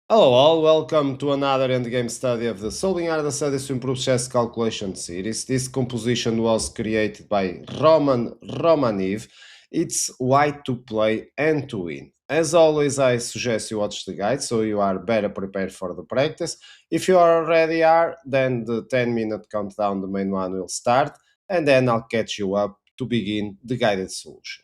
Hello all, welcome to another endgame study of the Solving Art Studies to Improve Chess Calculation series. This composition was created by Romaniv. It's white to play and to win. As always, I suggest you watch the guide so you are better prepared for the practice. If you already are, then the 10-minute countdown, the main one, will start, and then I'll catch you up to begin the guided solution.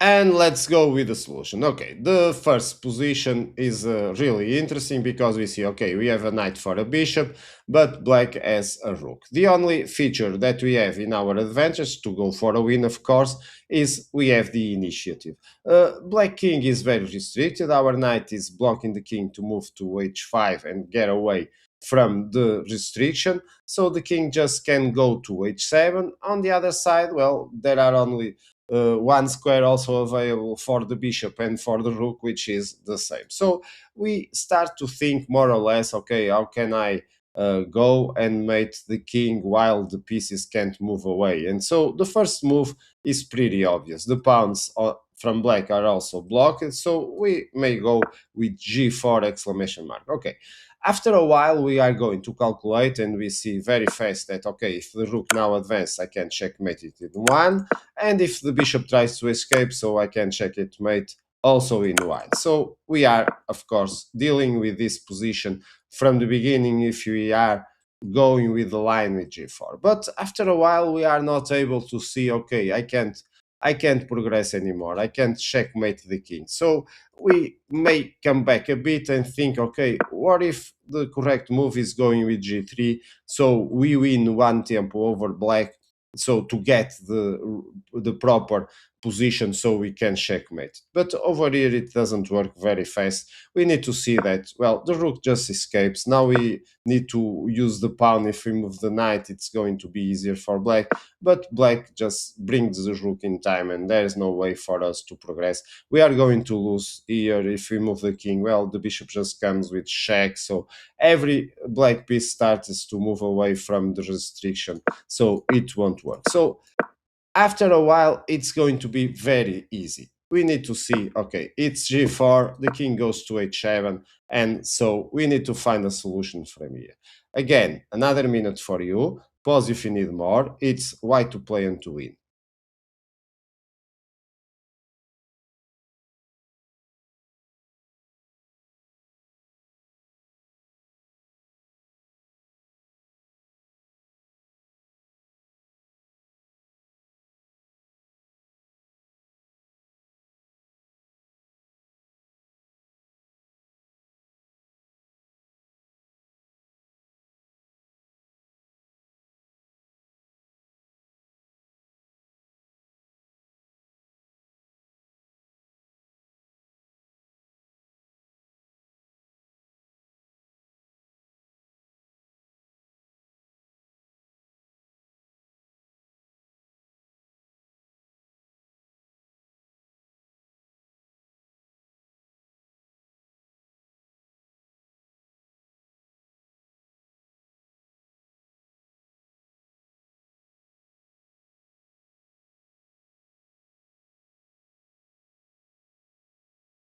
And let's go with the solution. Okay, the first position is really interesting because we see, okay, we have a knight for a bishop, but black has a rook. The only feature that we have in our advantage to go for a win, of course, is we have the initiative. Black king is very restricted. Our knight is blocking the king to move to h5 and get away from the restriction. So the king just can go to h7. On the other side, well, there are only one square also available for the bishop and for the rook, which is the same. So we start to think more or less, okay, how can I go and mate the king while the pieces can't move away? And so the first move is pretty obvious. The pawns from black are also blocked, so we may go with g4 exclamation mark. Okay, after a while, we are going to calculate, and we see very fast that, okay, if the rook now advances, I can checkmate it in one, and if the bishop tries to escape, so I can check it mate also in one. So we are, of course, dealing with this position from the beginning if we are going with the line with g4. But after a while, we are not able to see, okay, I can't progress anymore. I can't checkmate the king. So we may come back a bit and think, okay, what if the correct move is going with g3? So we win one tempo over black, so to get the proper position so we can checkmate. But over here it doesn't work very fast. We need to see that, well, the rook just escapes. Now we need to use the pawn. If we move the knight, it's going to be easier for black, but black just brings the rook in time and there is no way for us to progress. We are going to lose here if we move the king. Well, the bishop just comes with check, so every black piece starts to move away from the restriction, so it won't work. So after a while, it's going to be very easy. We need to see, okay, it's g4, the king goes to h7, and so we need to find a solution from here. Again, another minute for you. Pause if you need more. It's white to play and to win.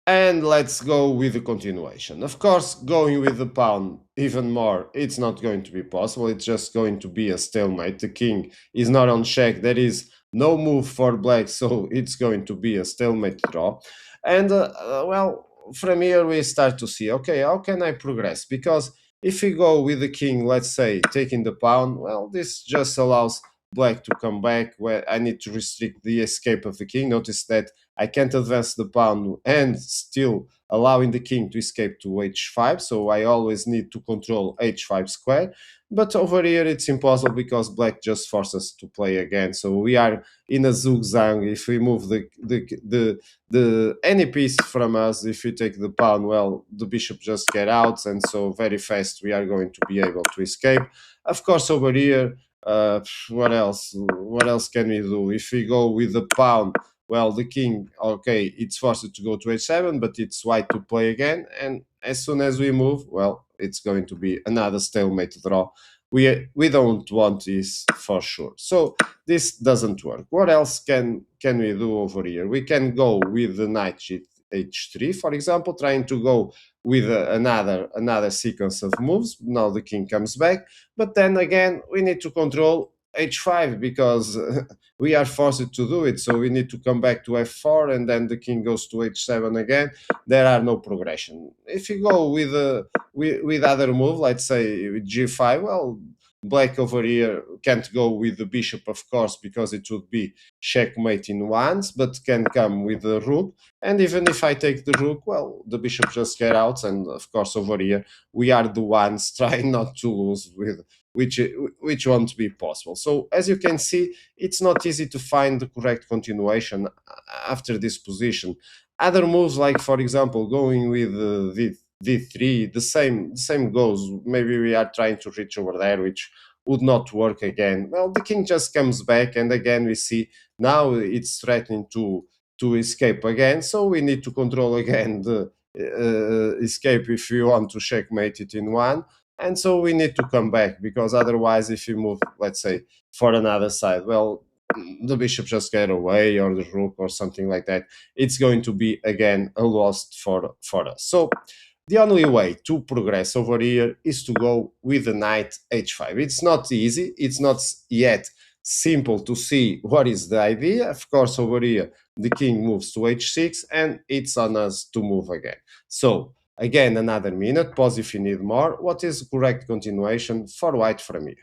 And let's go with the continuation. Of course, going with the pawn even more, it's not going to be possible. It's just going to be a stalemate. The king is not on check. There is no move for black, so it's going to be a stalemate draw. And, well, from here we start to see, okay, how can I progress? Because if we go with the king, let's say, taking the pawn, well, this just allows black to come back, where I need to restrict the escape of the king. Notice that I can't advance the pawn and still allowing the king to escape to h5, so I always need to control h5 square. But over here it's impossible because black just forces us to play again. So we are in a zugzwang. If we move the any piece from us, if you take the pawn, well, the bishop just get out, and so very fast we are going to be able to escape. Of course, over here, what else? What else can we do? If we go with the pawn, well, the king, okay, it's forced to go to h7, but it's white to play again. And as soon as we move, well, it's going to be another stalemate draw. We don't want this for sure. So this doesn't work. What else can we do over here? We can go with the knight h3, for example, trying to go with another sequence of moves. Now the king comes back, but then again we need to control h5 because we are forced to do it. So we need to come back to f4, and then the king goes to h7 again. There are no progression. If you go with other move, let's say with g5, well, Black over here can't go with the bishop, of course, because it would be checkmate in once, but can come with the rook. And even if I take the rook, well, the bishop just get out, and of course over here we are the ones trying not to lose, with which which won't be possible. So as you can see, it's not easy to find the correct continuation after this position. Other moves, like for example, going with d3, the same goes. Maybe we are trying to reach over there, which would not work again. Well, the king just comes back, and again we see now it's threatening to escape again. So we need to control again the escape if we want to checkmate it in one. And so we need to come back, because otherwise, if you move, let's say, for another side, well, the bishop just get away, or the rook, or something like that. It's going to be again a loss for us. So the only way to progress over here is to go with the knight h5. It's not easy. It's not yet simple to see what is the idea. Of course, over here, the king moves to h6, and it's on us to move again. So again, another minute. Pause if you need more. What is the correct continuation for white from here?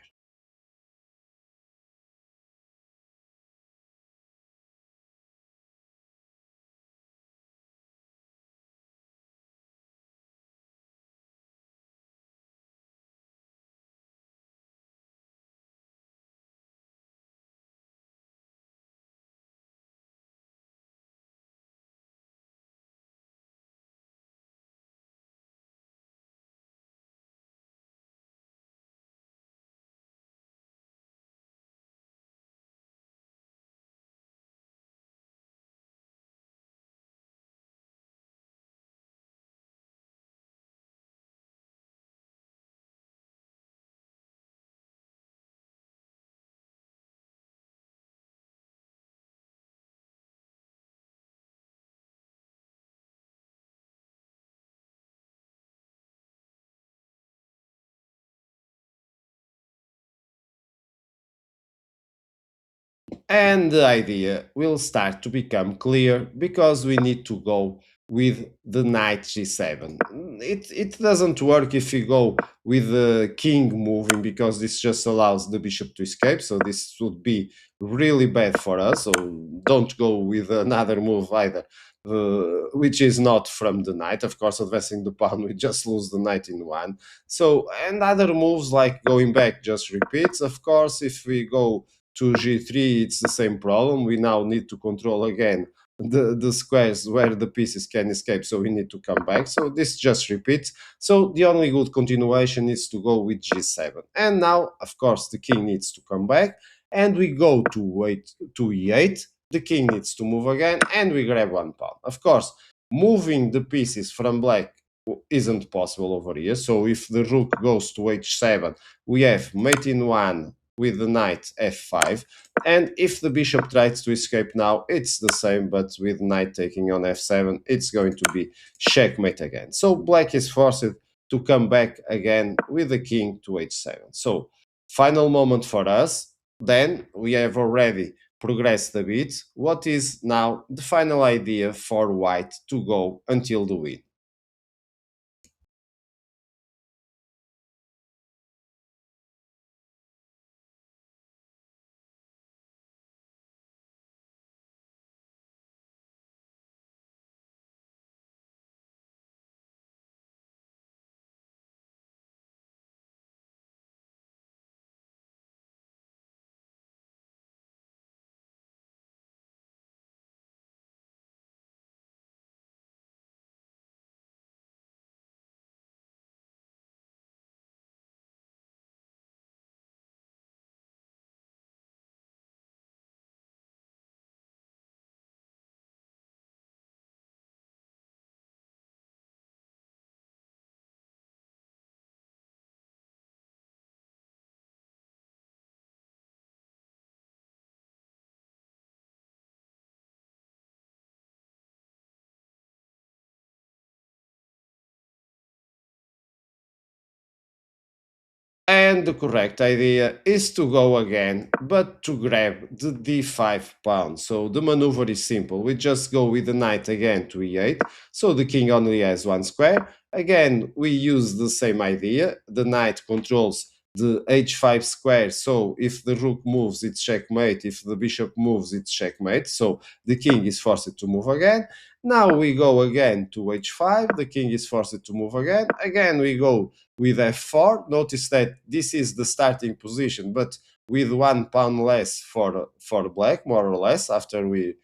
And the idea will start to become clear, because we need to go with the knight g7. It doesn't work if we go with the king moving, because this just allows the bishop to escape. So this would be really bad for us. So don't go with another move either, which is not from the knight. Of course, advancing the pawn, we just lose the knight in one. So, and other moves like going back just repeats. Of course, if we go to g3, it's the same problem. We now need to control again the squares where the pieces can escape, so we need to come back. So this just repeats. So the only good continuation is to go with g7. And now, of course, the king needs to come back, and we go to e8. The king needs to move again, and we grab one pawn. Of course, moving the pieces from black isn't possible over here. So if the rook goes to h7, we have mate in one with the knight f5. And if the bishop tries to escape now, it's the same, but with knight taking on f7, it's going to be checkmate again. So black is forced to come back again with the king to h7. So final moment for us. Then we have already progressed a bit. What is now the final idea for white to go until the win? And the correct idea is to go again, but to grab the d5 pawn. So the maneuver is simple. We just go with the knight again to e8. So the king only has one square. Again, we use the same idea. The knight controls the h5 square. So if the rook moves, it's checkmate. If the bishop moves, it's checkmate. So the king is forced to move again. Now we go again to h5. The king is forced to move again. Again, we go with f4. Notice that this is the starting position, but with 1 pawn less for black, more or less, after we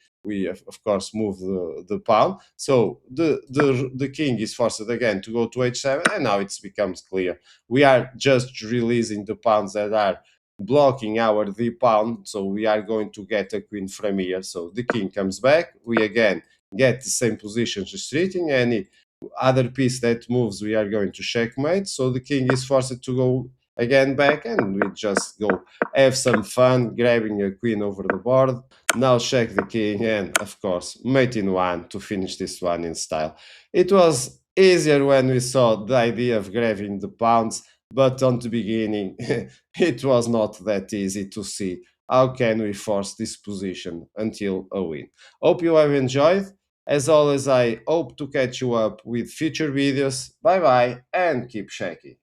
of course move the pawn. So the king is forced again to go to h7, and now it becomes clear. We are just releasing the pawns that are blocking our d pawn, so we are going to get a queen from here. So the king comes back. We again get the same position retreating. Any other piece that moves, we are going to checkmate. So the king is forced to go again back, and we just go have some fun grabbing a queen over the board. Now check the king, and of course mate in one to finish this one in style. It was easier when we saw the idea of grabbing the pawns, but on the beginning it was not that easy to see how can we force this position until a win. Hope you have enjoyed. As always, I hope to catch you up with future videos. Bye bye and keep checking.